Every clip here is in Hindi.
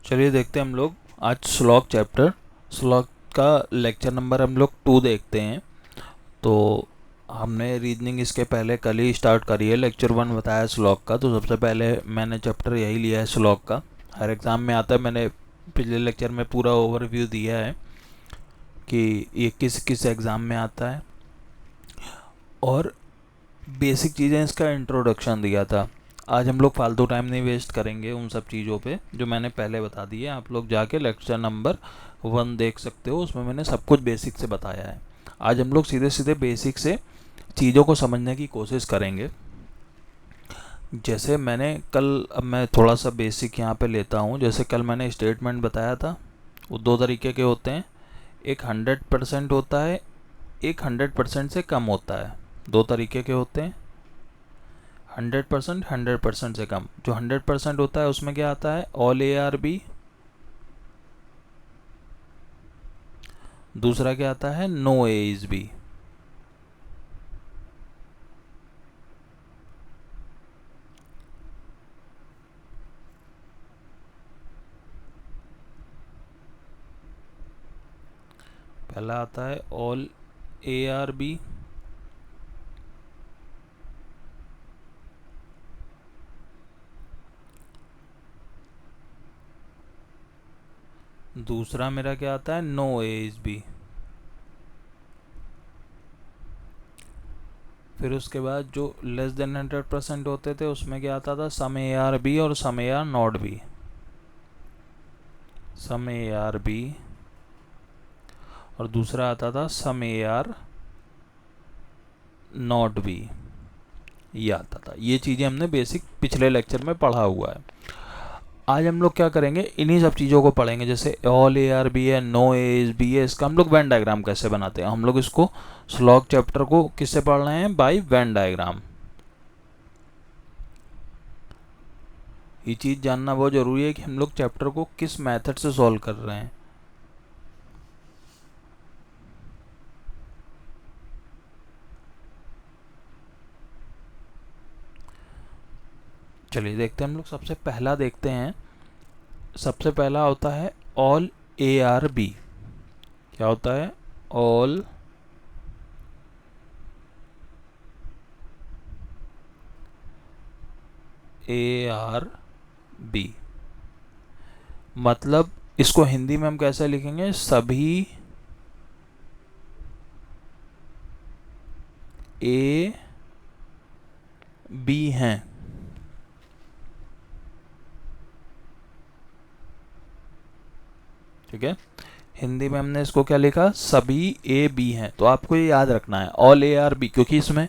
चलिए देखते हैं हम लोग आज श्लोक चैप्टर श्लोक का लेक्चर नंबर हम लोग 2 देखते हैं। तो हमने रीजनिंग इसके पहले कल ही स्टार्ट करी है। लेक्चर 1 बताया श्लोक का, तो सबसे पहले मैंने चैप्टर यही लिया है श्लोक का। हर एग्ज़ाम में आता है, मैंने पिछले लेक्चर में पूरा ओवरव्यू दिया है कि ये किस किस एग्ज़ाम में आता है और बेसिक चीज़ें इसका इंट्रोडक्शन दिया था। आज हम लोग फालतू टाइम नहीं वेस्ट करेंगे उन सब चीज़ों पे जो मैंने पहले बता दी है। आप लोग जाके लेक्चर नंबर 1 देख सकते हो, उसमें मैंने सब कुछ बेसिक से बताया है। आज हम लोग सीधे सीधे बेसिक से चीज़ों को समझने की कोशिश करेंगे। जैसे मैंने कल, अब मैं थोड़ा सा बेसिक यहाँ पे लेता हूँ। जैसे कल मैंने स्टेटमेंट बताया था, वो 2 तरीके के होते हैं। एक 100% होता है, एक 100% से कम होता है। 2 तरीके के होते हैं, 100%, 100% से कम। जो 100% होता है उसमें क्या आता है, ऑल ए आर बी। दूसरा क्या आता है, नो ए इज बी। पहला आता है ऑल ए आर बी। दूसरा मेरा क्या आता है, नो ए इज बी। फिर उसके बाद जो लेस देन 100% होते थे उसमें क्या आता था, सम ए आर बी और some A are not B. Some A are B और दूसरा आता था some A are not B. ये आता था। ये चीज़ें हमने बेसिक पिछले लेक्चर में पढ़ा हुआ है। आज हम लोग क्या करेंगे, इन्हीं सब चीज़ों को पढ़ेंगे। जैसे ऑल ए आर बी है, नो ए इज बी है, इसका हम लोग वेन डायग्राम कैसे बनाते हैं। हम लोग इसको स्लॉग चैप्टर को किससे पढ़ रहे हैं, बाय वेन डायग्राम। ये चीज़ जानना बहुत ज़रूरी है कि हम लोग चैप्टर को किस मेथड से सॉल्व कर रहे हैं। चलिए देखते हैं हम लोग। सबसे पहला देखते हैं। सबसे पहला होता है ऑल ए आर बी। क्या होता है, ऑल ए आर बी। मतलब इसको हिंदी में हम कैसे लिखेंगे, सभी ए बी हैं। ठीक है, हिंदी में हमने इसको क्या लिखा, सभी ए बी हैं। तो आपको ये याद रखना है ऑल ए आर बी, क्योंकि इसमें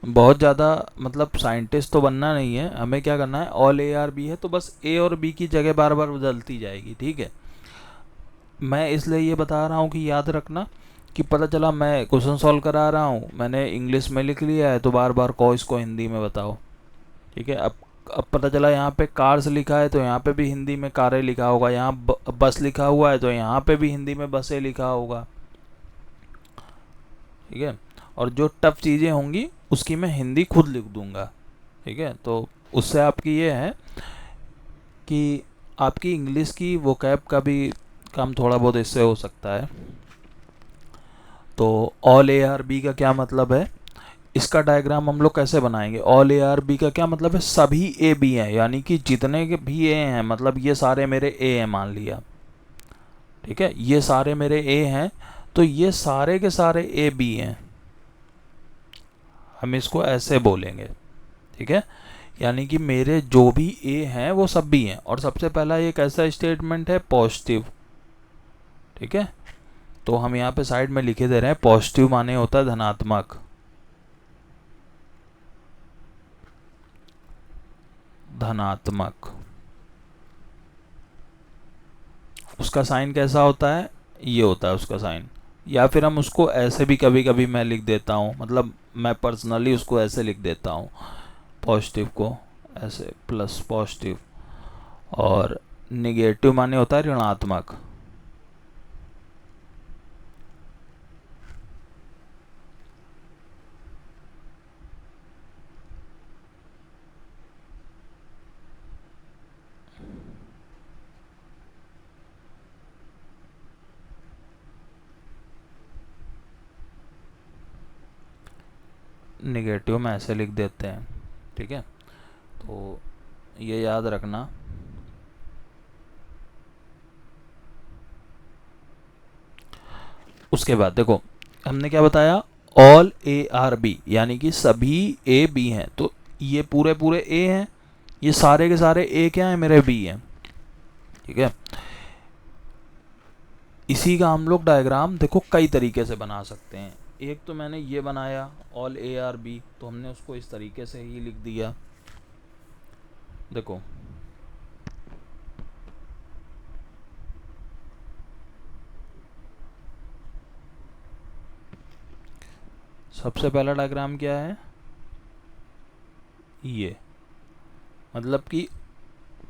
बहुत ज़्यादा मतलब साइंटिस्ट तो बनना नहीं है। हमें क्या करना है, ऑल ए आर बी है तो बस ए और बी की जगह बार बार बदलती जाएगी। ठीक है, मैं इसलिए ये बता रहा हूँ कि याद रखना कि पता चला मैं क्वेश्चन सॉल्व करा रहा हूँ, मैंने इंग्लिश में लिख लिया है तो बार बार को इसको हिंदी में बताओ। ठीक है, अब पता चला यहाँ पे कार्स लिखा है तो यहाँ पे भी हिंदी में कारें लिखा होगा, यहाँ बस लिखा हुआ है तो यहाँ पे भी हिंदी में बसें लिखा होगा। ठीक है, और जो टफ चीज़ें होंगी उसकी मैं हिंदी खुद लिख दूंगा। ठीक है, तो उससे आपकी ये है कि आपकी इंग्लिश की वोकैब का भी काम थोड़ा बहुत इससे हो सकता है। तो ऑल ए आर बी का क्या मतलब है, इसका डायग्राम हम लोग कैसे बनाएंगे। ऑल ए आर बी का क्या मतलब है, सभी ए बी हैं, यानी कि जितने के भी ए हैं, मतलब ये सारे मेरे ए हैं मान लिया। ठीक है, ये सारे मेरे ए हैं तो ये सारे के सारे ए बी हैं। हम इसको ऐसे बोलेंगे। ठीक है, यानी कि मेरे जो भी ए हैं वो सब भी हैं। और सबसे पहला एक ऐसा स्टेटमेंट है पॉजिटिव। ठीक है, तो हम यहाँ पे साइड में लिखे दे रहे हैं पॉजिटिव माने होता है धनात्मक। धनात्मक उसका साइन कैसा होता है, ये होता है उसका साइन। या फिर हम उसको ऐसे भी कभी कभी मैं लिख देता हूँ, मतलब मैं पर्सनली उसको ऐसे लिख देता हूँ, पॉजिटिव को ऐसे प्लस पॉजिटिव। और निगेटिव माने होता है ऋणात्मक। निगेटिव में ऐसे लिख देते हैं, ठीक है। तो ये याद रखना। उसके बाद देखो हमने क्या बताया, ऑल ए आर बी, यानी कि सभी ए बी हैं। तो ये पूरे पूरे ए हैं, ये सारे के सारे ए क्या हैं, मेरे बी हैं, ठीक है। इसी का हम लोग डायग्राम देखो कई तरीके से बना सकते हैं। एक तो मैंने ये बनाया ऑल ए आर बी, तो हमने उसको इस तरीके से ही लिख दिया। देखो सबसे पहला डायग्राम क्या है, ये मतलब कि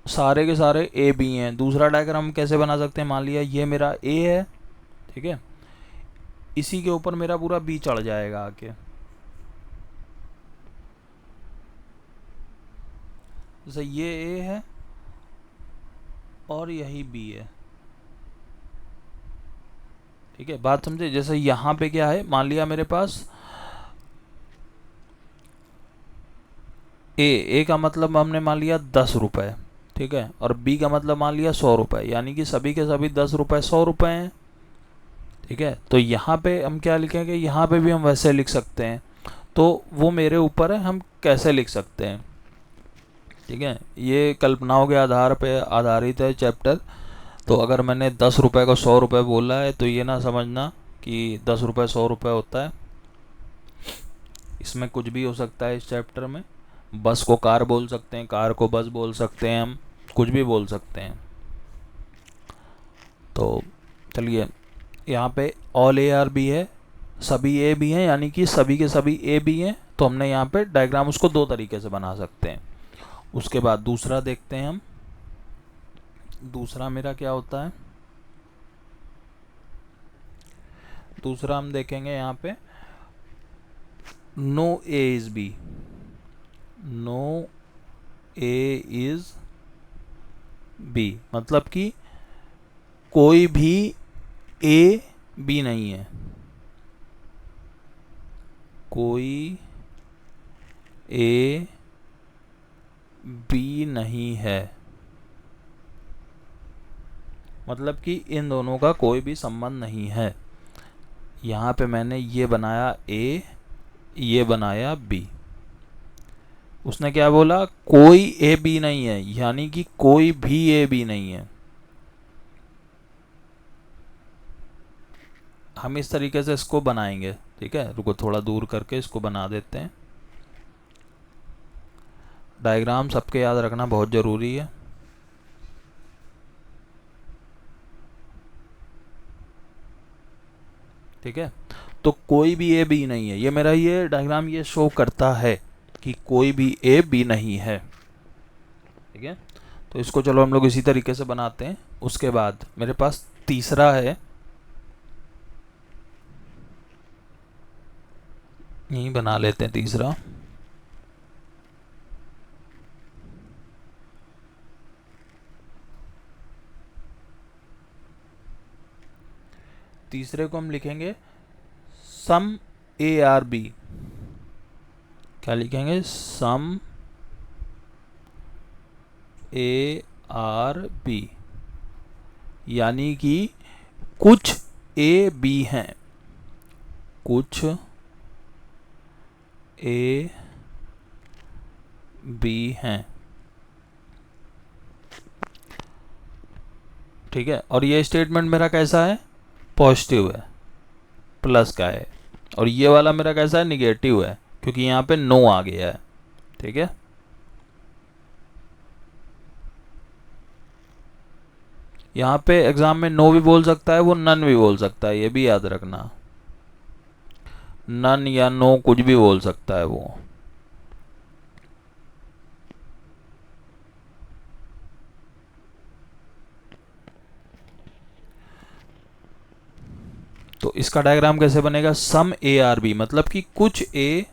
सारे के सारे ए बी हैं। दूसरा डायग्राम कैसे बना सकते हैं, मान लिया ये मेरा ए है, ठीक है, इसी के ऊपर मेरा पूरा बी चढ़ जाएगा आके। जैसे ये ए है और यही बी है, ठीक है, बात समझे। जैसे यहाँ पे क्या है, मान लिया मेरे पास ए का मतलब हमने मान लिया 10 रुपये, ठीक है, और बी का मतलब मान लिया 100 रुपये, यानी कि सभी के सभी 10 रुपये 100 रुपये हैं, ठीक है। तो यहाँ पे हम क्या लिखेंगे, यहाँ पे भी हम वैसे लिख सकते हैं। तो वो मेरे ऊपर है, हम कैसे लिख सकते हैं, ठीक है। ये कल्पनाओं के आधार पे आधारित है चैप्टर। तो अगर मैंने 10 रुपये को 100 रुपये बोला है, तो ये ना समझना कि 10 रुपये 100 रुपये होता है। इसमें कुछ भी हो सकता है इस चैप्टर में। बस को कार बोल सकते हैं, कार को बस बोल सकते हैं, हम कुछ भी बोल सकते हैं। तो चलिए, यहाँ पे ऑल ए आर बी है, सभी ए बी हैं, यानी कि सभी के सभी ए बी हैं। तो हमने यहाँ पे डायग्राम उसको दो तरीके से बना सकते हैं। उसके बाद दूसरा देखते हैं हम। दूसरा मेरा क्या होता है, दूसरा हम देखेंगे यहाँ पे no A is B, no A is B, मतलब कि कोई भी ए बी नहीं है, कोई ए बी नहीं है, मतलब कि इन दोनों का कोई भी संबंध नहीं है। यहाँ पे मैंने ये बनाया ए, ये बनाया बी। उसने क्या बोला, कोई ए बी नहीं है, यानी कि कोई भी ए बी नहीं है। हम इस तरीके से इसको बनाएंगे, ठीक है। रुको थोड़ा दूर करके इसको बना देते हैं। डायग्राम सबके याद रखना बहुत ज़रूरी है। ठीक है, तो कोई भी ए बी नहीं है, ये मेरा ये डायग्राम ये शो करता है कि कोई भी ए बी नहीं है, ठीक है। तो इसको चलो हम लोग इसी तरीके से बनाते हैं। उसके बाद मेरे पास तीसरा है, यही बना लेते हैं तीसरा। तीसरे को हम लिखेंगे सम ए आर बी। क्या लिखेंगे, सम ए आर बी, यानी कि कुछ ए बी हैं, कुछ ए बी हैं, ठीक है। और ये स्टेटमेंट मेरा कैसा है, पॉजिटिव है, प्लस का है। और ये वाला मेरा कैसा है, निगेटिव है, क्योंकि यहाँ पे नो आ गया है, ठीक है। यहाँ पे एग्जाम में नो भी बोल सकता है वो, नन भी बोल सकता है, ये भी याद रखना। नन या नो कुछ भी बोल सकता है वो। तो इसका डायग्राम कैसे बनेगा, सम ए आर बी, मतलब कि कुछ ए,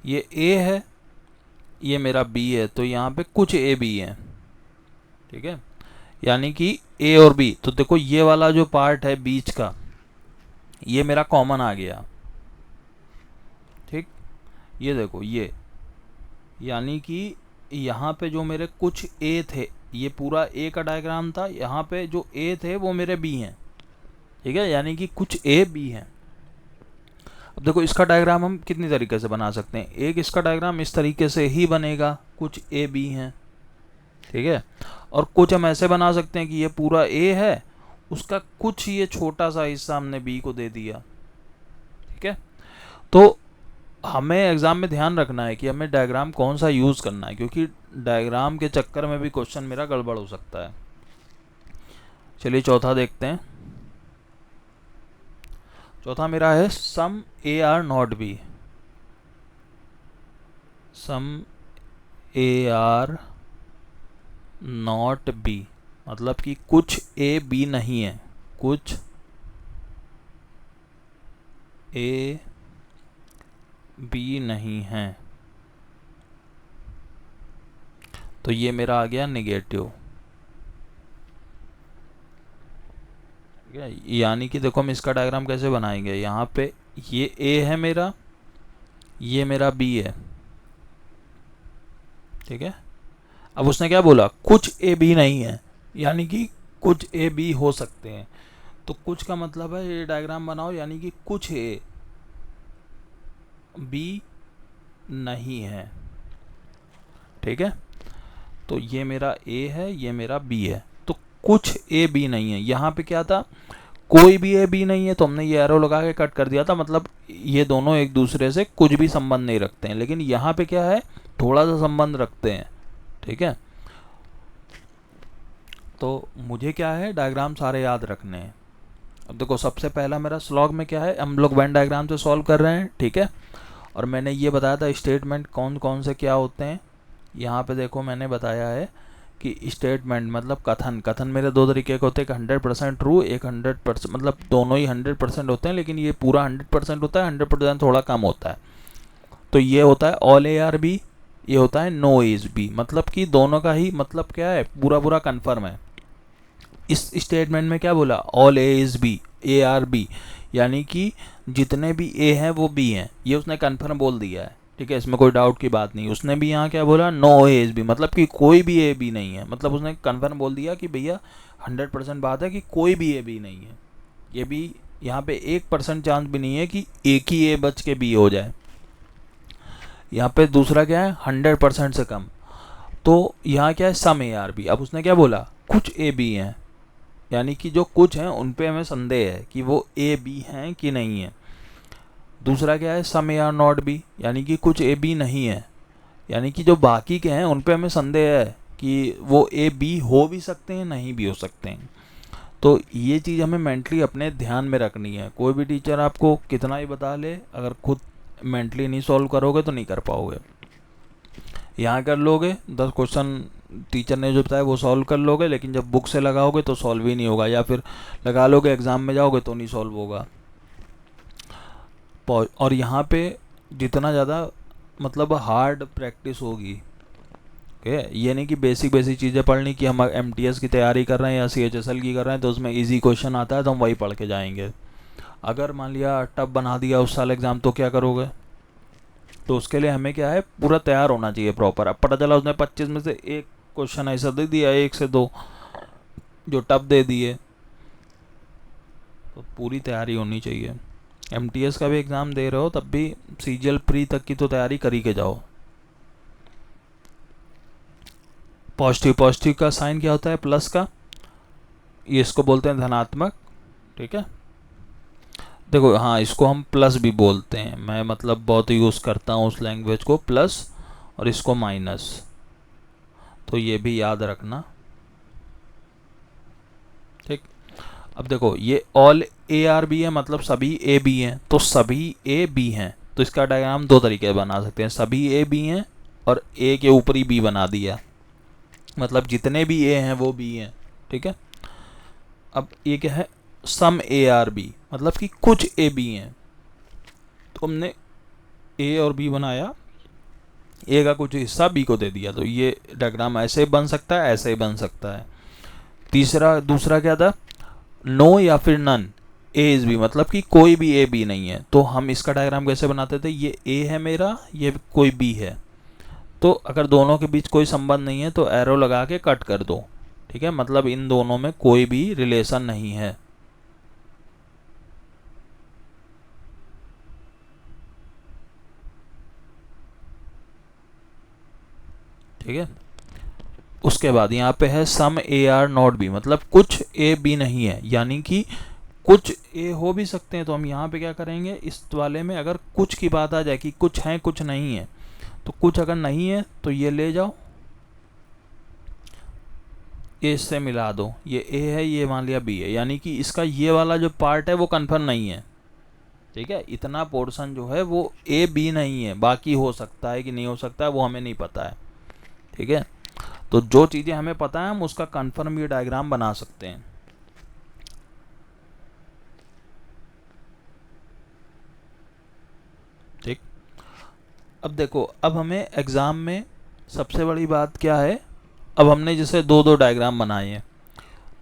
ये ए है, ये मेरा बी है, तो यहाँ पे कुछ ए बी है, ठीक है। यानी कि ए और बी, तो देखो ये वाला जो पार्ट है बीच का, ये मेरा कॉमन आ गया, ठीक। ये देखो ये, यानी कि यहाँ पे जो मेरे कुछ ए थे, ये पूरा ए का डायग्राम था, यहाँ पे जो ए थे वो मेरे बी हैं, ठीक है, यानी कि कुछ ए बी हैं। अब देखो इसका डायग्राम हम कितनी तरीके से बना सकते हैं। एक इसका डायग्राम इस तरीके से ही बनेगा, कुछ ए बी हैं, ठीक है, और कुछ हम ऐसे बना सकते हैं कि ये पूरा ए है, उसका कुछ ये छोटा सा हिस्सा हमने बी को दे दिया, ठीक है। तो हमें एग्ज़ाम में ध्यान रखना है कि हमें डायग्राम कौन सा यूज़ करना है, क्योंकि डायग्राम के चक्कर में भी क्वेश्चन मेरा गड़बड़ हो सकता है। चलिए चौथा देखते हैं। चौथा मेरा है some A are not B. Some A are not B मतलब कि कुछ ए बी नहीं है, कुछ ए बी नहीं है, तो ये मेरा आ गया नेगेटिव, ठीक है। यानी कि देखो हम इसका डायग्राम कैसे बनाएंगे, यहाँ पे ये ए है मेरा, ये मेरा बी है, ठीक है। अब उसने क्या बोला, कुछ ए बी नहीं है, यानी कि कुछ ए बी हो सकते हैं। तो कुछ का मतलब है ये डायग्राम बनाओ, यानी कि कुछ ए बी नहीं है, ठीक है। तो ये मेरा ए है, ये मेरा बी है, तो कुछ ए बी नहीं है। यहाँ पे क्या था, कोई भी ए बी नहीं है, तो हमने ये एरो लगा के कट कर दिया था, मतलब ये दोनों एक दूसरे से कुछ भी संबंध नहीं रखते हैं। लेकिन यहाँ पे क्या है, थोड़ा सा संबंध रखते हैं, ठीक है। तो मुझे क्या है, डायग्राम सारे याद रखने हैं। अब देखो सबसे पहला मेरा स्लॉग में क्या है, हम लोग वेन डायग्राम से सॉल्व कर रहे हैं, ठीक है। और मैंने ये बताया था स्टेटमेंट कौन कौन से क्या होते हैं। यहाँ पे देखो मैंने बताया है कि स्टेटमेंट मतलब कथन, कथन मेरे दो तरीके के होते हैं, एक 100% ट्रू, एक 100%, मतलब दोनों ही 100% होते हैं, लेकिन ये पूरा 100% होता है, 100% थोड़ा कम होता है। तो ये होता है ऑल ए आर बी, ये होता है नो इज बी, मतलब कि दोनों का ही मतलब क्या है, पूरा पूरा कन्फर्म है। इस स्टेटमेंट में क्या बोला, all A is B, A are B, यानी कि जितने भी ए हैं वो बी हैं, ये उसने कन्फर्म बोल दिया है, ठीक है, इसमें कोई डाउट की बात नहीं। उसने भी यहाँ क्या बोला, नो ए इज बी, मतलब कि कोई भी ए बी नहीं है, मतलब उसने कन्फर्म बोल दिया कि भैया 100% बात है कि कोई भी ए बी नहीं है। ये भी यहाँ पे 1% चांस भी नहीं है कि एक ही ए बच के बी हो जाए। यहाँ पे दूसरा क्या है, 100% से कम। तो यहाँ क्या है, सम ए आर बी। अब उसने क्या बोला, कुछ ए बी हैं, यानी कि जो कुछ हैं उन पे हमें संदेह है कि वो ए बी हैं कि नहीं है। दूसरा क्या है, some A are not B, यानी कि कुछ ए बी नहीं है, यानी कि जो बाकी के हैं उन पे हमें संदेह है कि वो ए बी हो भी सकते हैं, नहीं भी हो सकते हैं। तो ये चीज़ हमें मेंटली अपने ध्यान में रखनी है। कोई भी टीचर आपको कितना ही बता ले, अगर खुद मेंटली नहीं सॉल्व करोगे तो नहीं कर पाओगे। यहाँ कर लोगे 10 क्वेश्चन टीचर ने जो बताया वो सॉल्व कर लोगे, लेकिन जब बुक से लगाओगे तो सॉल्व ही नहीं होगा, या फिर लगा लोगे एग्ज़ाम में जाओगे तो नहीं सॉल्व होगा। और यहाँ पे जितना ज़्यादा मतलब हार्ड प्रैक्टिस होगी, ओके, ये नहीं कि बेसिक बेसिक चीज़ें पढ़नी कि हम MTS की तैयारी कर रहे हैं या CHSL की कर रहे हैं तो उसमें इजी क्वेश्चन आता है तो हम वही पढ़ के जाएंगे। अगर मान लिया टफ बना दिया उस साल एग्ज़ाम तो क्या करोगे। तो उसके लिए हमें क्या है, पूरा तैयार होना चाहिए प्रॉपर। अब पता चला उसने 25 में से एक क्वेश्चन ऐसा दे दिया, 1 से 2 जो टफ दे दिए, तो पूरी तैयारी होनी चाहिए। MTS का भी एग्ज़ाम दे रहे हो तब भी CGL प्री तक की तो तैयारी कर ही के जाओ। पॉजिटिव का साइन क्या होता है, प्लस का, ये इसको बोलते हैं धनात्मक, ठीक है। देखो हाँ, इसको हम प्लस भी बोलते हैं, मैं मतलब बहुत यूज़ करता हूँ उस लैंग्वेज को, प्लस, और इसको माइनस, तो ये भी याद रखना, ठीक। अब देखो ये ऑल ए आर बी है, मतलब सभी ए बी हैं, तो सभी ए बी हैं, तो इसका डायग्राम दो तरीके से बना सकते हैं, सभी ए बी हैं और ए के ऊपर ही बी बना दिया, मतलब जितने भी ए हैं वो बी हैं, ठीक है। अब ये क्या है, सम ए आर बी, मतलब कि कुछ ए बी हैं, तो हमने ए और बी बनाया, ए का कुछ हिस्सा बी को दे दिया, तो ये डायग्राम ऐसे बन सकता है, ऐसे ही बन सकता है। दूसरा क्या था, नो या फिर नन, ए इज़ बी, मतलब कि कोई भी ए बी नहीं है। तो हम इसका डायग्राम कैसे बनाते थे, ये ए है मेरा, ये कोई बी है, तो अगर दोनों के बीच कोई संबंध नहीं है तो एरो लगा के कट कर दो, ठीक है, मतलब इन दोनों में कोई भी रिलेशन नहीं है। ठीक है, उसके बाद यहाँ पे है some A are not B, मतलब कुछ ए बी नहीं है, यानी कि कुछ ए हो भी सकते हैं। तो हम यहाँ पे क्या करेंगे, इस वाले में अगर कुछ की बात आ जाए कि कुछ है कुछ नहीं है, तो कुछ अगर नहीं है तो ये ले जाओ, ए इससे मिला दो, ये ए है, ये मान लिया बी है, यानी कि इसका ये वाला जो पार्ट है वो कन्फर्म नहीं है। ठीक है, इतना पोर्शन जो है वो ए बी नहीं है, बाकी हो सकता है कि नहीं हो सकता है वो हमें नहीं पता है। ठीक है, तो जो चीज़ें हमें पता है हम उसका कन्फर्म ये डायग्राम बना सकते हैं। ठीक, अब देखो, अब हमें एग्ज़ाम में सबसे बड़ी बात क्या है, अब हमने जैसे दो दो डायग्राम बनाए हैं,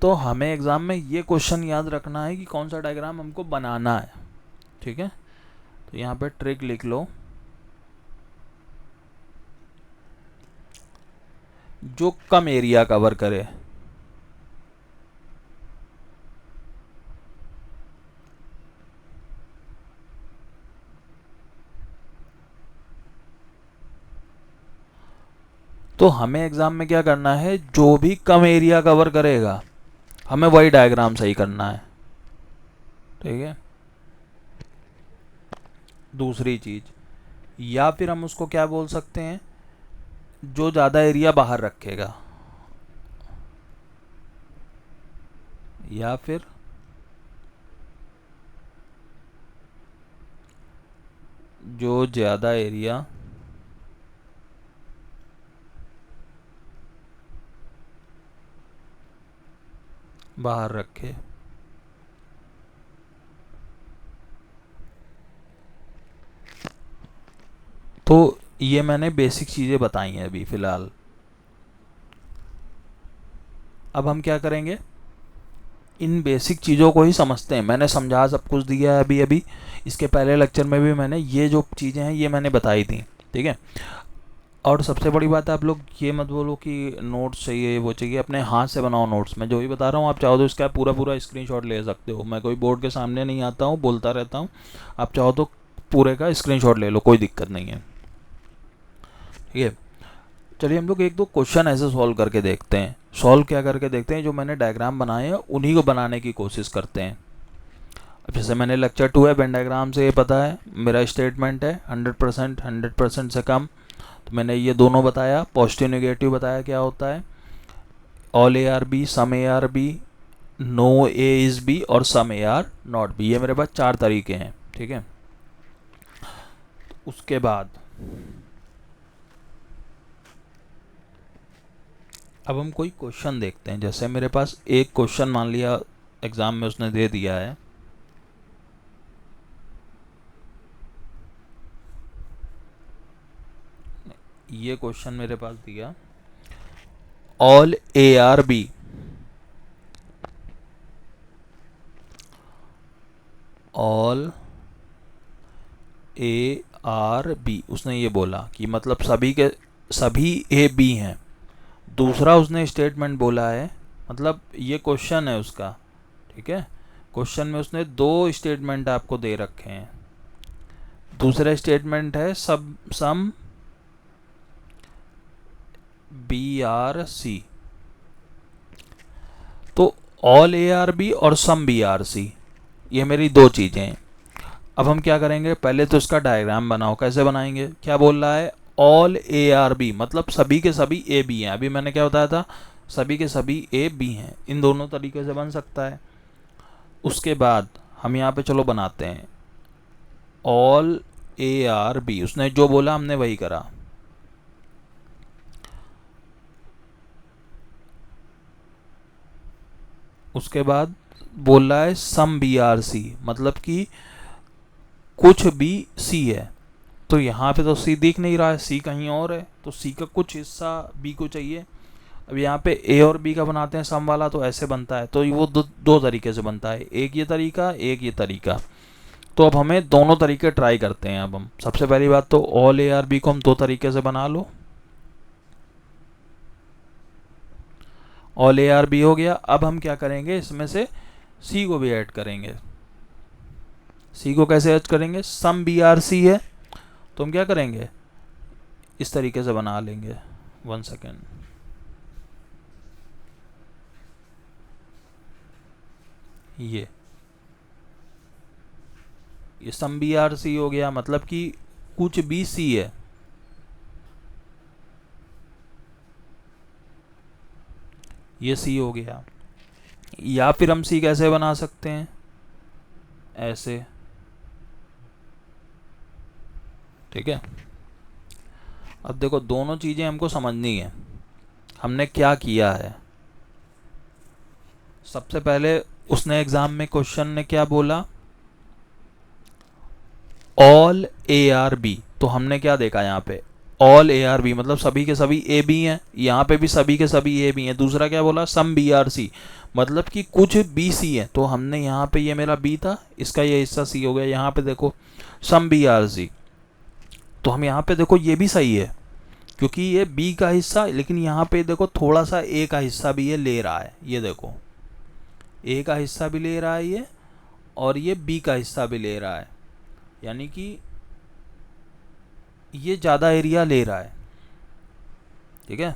तो हमें एग्ज़ाम में ये क्वेश्चन याद रखना है कि कौन सा डायग्राम हमको बनाना है। ठीक है, तो यहाँ पे ट्रिक लिख लो, जो कम एरिया कवर करे। तो हमें एग्ज़ाम में क्या करना है, जो भी कम एरिया कवर करेगा हमें वही डायग्राम सही करना है। ठीक है, दूसरी चीज़, या फिर हम उसको क्या बोल सकते हैं, जो ज़्यादा एरिया बाहर रखेगा, या फिर जो ज़्यादा एरिया बाहर रखे। तो ये मैंने बेसिक चीज़ें बताई हैं अभी फ़िलहाल। अब हम क्या करेंगे, इन बेसिक चीज़ों को ही समझते हैं। मैंने समझा सब कुछ दिया है अभी अभी, इसके पहले लेक्चर में भी मैंने ये जो चीज़ें हैं ये मैंने बताई थी। ठीक है, और सबसे बड़ी बात है, आप लोग ये मत बोलो कि नोट्स चाहिए वो चाहिए, अपने हाथ से बनाओ नोट्स। मैं जो भी बता रहा हूँ आप चाहो तो इसका पूरा पूरा स्क्रीनशॉट ले सकते हो। मैं कोई बोर्ड के सामने नहीं आता हूँ, बोलता रहता हूँ, आप चाहो तो पूरे का स्क्रीनशॉट ले लो, कोई दिक्कत नहीं है। ठीक है, चलिए हम लोग एक दो क्वेश्चन ऐसे सॉल्व करके देखते हैं। सॉल्व क्या करके देखते हैं, जो मैंने डायग्राम बनाए हैं उन्हीं को बनाने की कोशिश करते हैं। अब जैसे मैंने लेक्चर 2 है, वेन डायग्राम से ये पता है मेरा स्टेटमेंट है 100% से कम, तो मैंने ये दोनों बताया, पॉजिटिव नेगेटिव बताया क्या होता है, all A are B, some A are B, no A is B और some A are not B. ये मेरे पास 4 तरीके हैं। ठीक है, उसके बाद अब हम कोई क्वेश्चन देखते हैं। जैसे मेरे पास एक क्वेश्चन मान लिया एग्ज़ाम में उसने दे दिया है, ये क्वेश्चन मेरे पास दिया, all A are B, all A are B, उसने ये बोला कि मतलब सभी के सभी ए बी हैं। दूसरा उसने स्टेटमेंट बोला है, मतलब ये क्वेश्चन है उसका। ठीक है, क्वेश्चन में उसने दो स्टेटमेंट आपको दे रखे हैं। दूसरा स्टेटमेंट है सब सम बी आर सी, तो ऑल ए आर बी और सम बी आर सी, ये मेरी दो चीज़ें हैं। अब हम क्या करेंगे, पहले तो इसका डायग्राम बनाओ। कैसे बनाएंगे, क्या बोल रहा है, ऑल ए आर बी, मतलब सभी के सभी ए बी हैं। अभी मैंने क्या बताया था, सभी के सभी ए बी हैं। इन दोनों तरीके से बन सकता है। उसके बाद हम यहाँ पे चलो बनाते हैं ऑल ए आर बी, उसने जो बोला हमने वही करा। उसके बाद बोल रहा है सम बी आर सी, मतलब कि कुछ भी सी है। तो यहाँ पे तो सी दिख नहीं रहा है, सी कहीं और है, तो सी का कुछ हिस्सा बी को चाहिए। अब यहाँ पे ए और बी का बनाते हैं सम वाला, तो ऐसे बनता है। तो वो दो तरीके से बनता है, एक ये तरीका, एक ये तरीका। तो अब हमें दोनों तरीके ट्राई करते हैं। अब हम सबसे पहली बात तो ऑल ए आर बी को हम दो तरीके से बना लो। ऑल ए आर बी हो गया। अब हम क्या करेंगे, इसमें से सी को भी ऐड करेंगे। सी को कैसे ऐड करेंगे, सम बी आर सी है, तो हम क्या करेंगे, इस तरीके से बना लेंगे। 1 सेकेंड। ये सम बी आर सी हो गया, मतलब कि कुछ भी सी है। ये सी हो गया। या फिर हम सी कैसे बना सकते हैं, ऐसे, ठीक है। अब देखो दोनों चीज़ें हमको समझनी है। हमने क्या किया है, सबसे पहले उसने एग्जाम में क्वेश्चन ने क्या बोला, ऑल ए आर बी। तो हमने क्या देखा यहाँ पे, ऑल ए आर बी मतलब सभी के सभी ए बी हैं, यहाँ पे भी सभी के सभी ए बी हैं। दूसरा क्या बोला, सम बी आर सी, मतलब कि कुछ बी सी है। तो हमने यहाँ पे, ये मेरा बी था, इसका ये हिस्सा सी हो गया। यहाँ पे देखो सम बी आर सी, तो हम यहाँ पे देखो ये भी सही है क्योंकि ये बी का हिस्सा, लेकिन यहाँ पे देखो थोड़ा सा ए का हिस्सा भी ये ले रहा है। ये देखो ए का हिस्सा भी ले रहा है ये, और ये बी का हिस्सा भी ले रहा है, यानी कि ये ज़्यादा एरिया ले रहा है, ठीक है।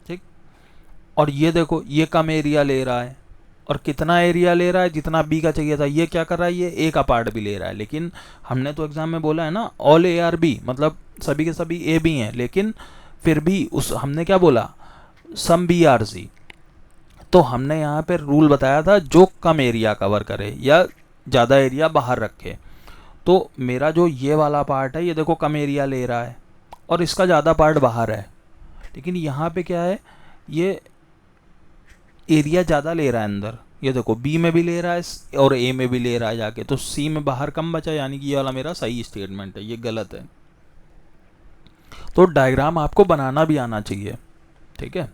ठीक। और ये देखो ये कम एरिया ले रहा है, और कितना एरिया ले रहा है, जितना बी का चाहिए था। ये क्या कर रहा है, ये ए का पार्ट भी ले रहा है। लेकिन हमने तो एग्जाम में बोला है ना, ऑल ए आर बी मतलब सभी के सभी ए बी हैं, लेकिन फिर भी उस हमने क्या बोला, सम बी आर सी। तो हमने यहाँ पे रूल बताया था जो कम एरिया कवर करे या ज़्यादा एरिया बाहर रखे। तो मेरा जो ये वाला पार्ट है, ये देखो कम एरिया ले रहा है और इसका ज़्यादा पार्ट बाहर है। लेकिन यहाँ पे क्या है, ये एरिया ज़्यादा ले रहा है अंदर। ये देखो बी में भी ले रहा है और ए में भी ले रहा है जाके, तो सी में बाहर कम बचा, यानी कि ये वाला मेरा सही स्टेटमेंट है, ये गलत है। तो डायग्राम आपको बनाना भी आना चाहिए, ठीक है।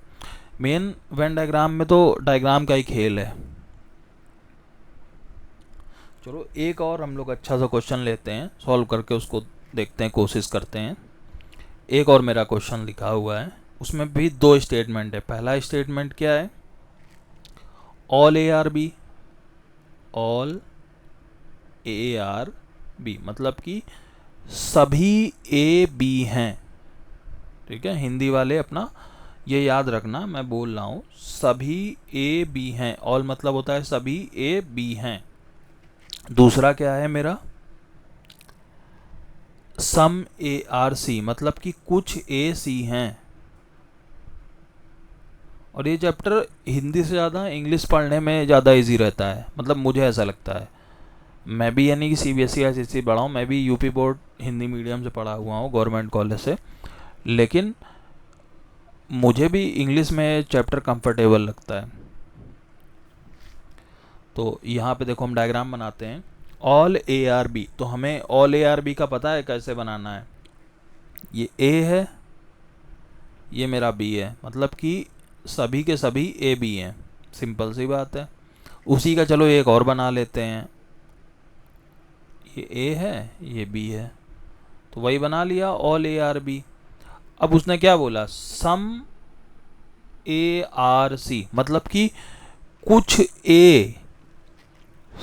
मेन वेन डायग्राम में तो डायग्राम का ही खेल है। चलो एक और हम लोग अच्छा सा क्वेश्चन लेते हैं, सॉल्व करके उसको देखते हैं, कोशिश करते हैं। एक और मेरा क्वेश्चन लिखा हुआ है, उसमें भी दो स्टेटमेंट है। पहला स्टेटमेंट क्या है, all A are B, all A are B मतलब कि सभी ए बी हैं, ठीक है। हिंदी वाले अपना ये याद रखना, मैं बोल रहा हूँ सभी ए बी हैं। ऑल मतलब होता है सभी ए बी हैं। दूसरा क्या है मेरा, सम ए आर सी मतलब कि कुछ ए सी हैं। और ये चैप्टर हिंदी से ज़्यादा इंग्लिश पढ़ने में ज़्यादा इजी रहता है, मतलब मुझे ऐसा लगता है। मैं भी यानी कि CBSE या CSE पढ़ा हूँ, मैं भी यूपी बोर्ड हिंदी मीडियम से पढ़ा हुआ हूँ, गवर्नमेंट कॉलेज से। लेकिन मुझे भी इंग्लिश में चैप्टर कंफर्टेबल लगता है। तो यहाँ पे देखो हम डायग्राम बनाते हैं, ऑल ए आर बी। तो हमें ऑल ए आर बी का पता है कैसे बनाना है। ये ए है, ये मेरा बी है, मतलब कि सभी के सभी ए बी हैं। सिंपल सी बात है। उसी का चलो एक और बना लेते हैं, ये ए है, ये बी है, तो वही बना लिया ऑल ए आर बी। अब उसने क्या बोला, सम ए आर सी मतलब कि कुछ ए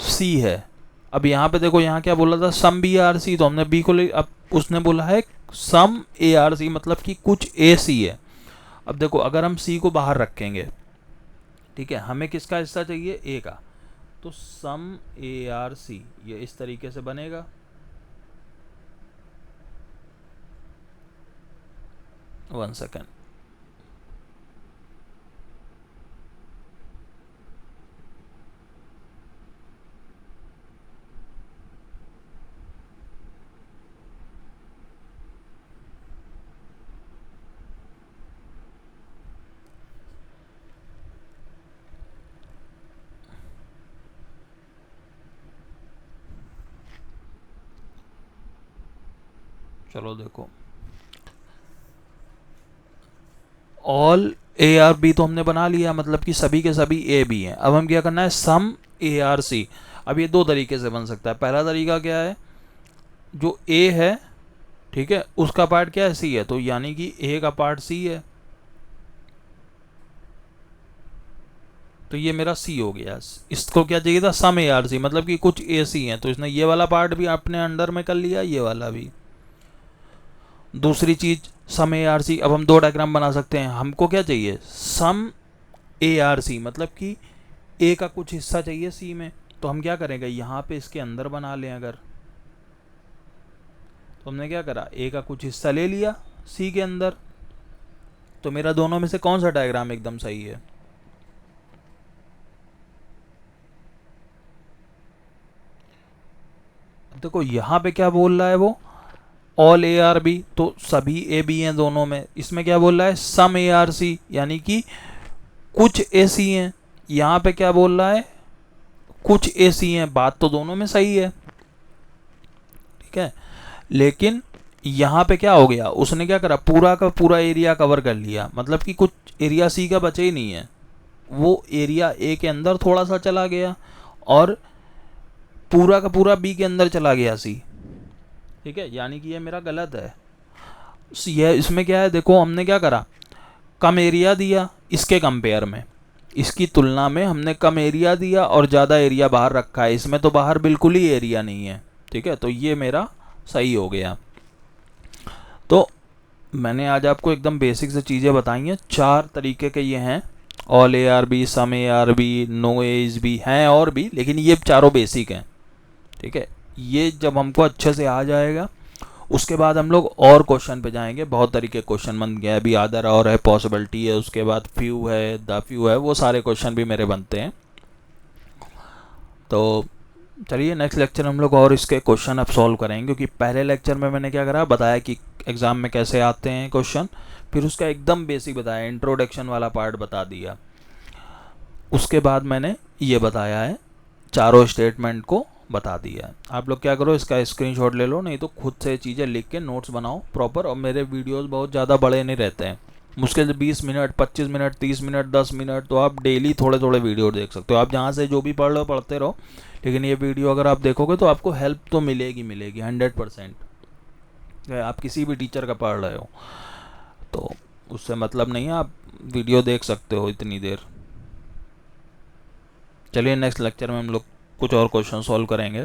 सी है। अब यहाँ पे देखो, यहाँ क्या बोला था, सम बी आर सी, तो हमने बी को ले, अब उसने बोला है सम ए आर सी मतलब कि कुछ ए सी है। अब देखो अगर हम सी को बाहर रखेंगे, ठीक है, हमें किसका हिस्सा चाहिए, ए का, तो सम ए आर सी ये इस तरीके से बनेगा। One second. चलो देखो, ऑल ए आर बी तो हमने बना लिया, मतलब कि सभी के सभी ए बी हैं। अब हम क्या करना है, सम ए आर सी। अब ये दो तरीके से बन सकता है। पहला तरीका क्या है, जो ए है, ठीक है, उसका पार्ट क्या है, सी है, तो यानी कि ए का पार्ट सी है, तो ये मेरा सी हो गया। इसको क्या चाहिए था, सम ए आर सी, मतलब कि कुछ ए सी हैं, तो इसने ये वाला पार्ट भी अपने अंडर में कर लिया, ये वाला भी। दूसरी चीज सम ए आर सी, अब हम दो डायग्राम बना सकते हैं। हमको क्या चाहिए, सम ए आर सी, मतलब कि ए का कुछ हिस्सा चाहिए सी में, तो हम क्या करेंगे, यहाँ पे इसके अंदर बना लें अगर, तो हमने क्या करा, ए का कुछ हिस्सा ले लिया सी के अंदर, तो मेरा दोनों में से कौन सा डायग्राम एकदम सही है। देखो यहाँ पे क्या बोल रहा है वो, ऑल ए आर बी, तो सभी ए बी हैं दोनों में। इसमें क्या बोल रहा है, सम ए आर सी, यानी कि कुछ ए सी हैं। यहाँ पे क्या बोल रहा है, कुछ ए सी हैं। बात तो दोनों में सही है, ठीक है, लेकिन यहाँ पे क्या हो गया, उसने क्या करा, पूरा का पूरा एरिया कवर कर लिया, मतलब कि कुछ एरिया सी का बचे ही नहीं है, वो एरिया ए के अंदर थोड़ा सा चला गया और पूरा का पूरा बी के अंदर चला गया सी, ठीक है, यानी कि ये मेरा गलत है। ये इसमें क्या है, देखो हमने क्या करा, कम एरिया दिया इसके कंपेयर में, इसकी तुलना में हमने कम एरिया दिया और ज़्यादा एरिया बाहर रखा है। इसमें तो बाहर बिल्कुल ही एरिया नहीं है, ठीक है, तो ये मेरा सही हो गया। तो मैंने आज आपको एकदम बेसिक से चीज़ें बताई हैं। चार तरीके के ये हैं, all A are B, some A are B, no A is, B और भी, लेकिन ये चारों बेसिक हैं, ठीक है। ये जब हमको अच्छे से आ जाएगा, उसके बाद हम लोग और क्वेश्चन पे जाएंगे। बहुत तरीके क्वेश्चन बन गए अभी, आदर और है, पॉसिबिलिटी है, उसके बाद फ्यू है, द फ्यू है, वो सारे क्वेश्चन भी मेरे बनते हैं। तो चलिए नेक्स्ट लेक्चर हम लोग और इसके क्वेश्चन अब सॉल्व करेंगे, क्योंकि पहले लेक्चर में मैंने क्या करा, बताया कि एग्ज़ाम में कैसे आते हैं क्वेश्चन, फिर उसका एकदम बेसिक बताया, इंट्रोडक्शन वाला पार्ट बता दिया। उसके बाद मैंने ये बताया है, चारों स्टेटमेंट को बता दिया है। आप लोग क्या करो, इसका स्क्रीनशॉट ले लो, नहीं तो खुद से चीज़ें लिख के नोट्स बनाओ प्रॉपर। और मेरे वीडियोस बहुत ज़्यादा बड़े नहीं रहते हैं, मुश्किल से 20 मिनट, 25 मिनट, 30 मिनट, 10 मिनट, तो आप डेली थोड़े थोड़े वीडियो देख सकते हो। आप जहाँ से जो भी पढ़ लो पढ़ते रहो, लेकिन ये वीडियो अगर आप देखोगे तो आपको हेल्प तो मिलेगी 100%। आप किसी भी टीचर का पढ़ रहे हो तो उससे मतलब नहीं है, आप वीडियो देख सकते हो इतनी देर। चलिए नेक्स्ट लेक्चर में हम लोग कुछ और क्वेश्चन सॉल्व करेंगे।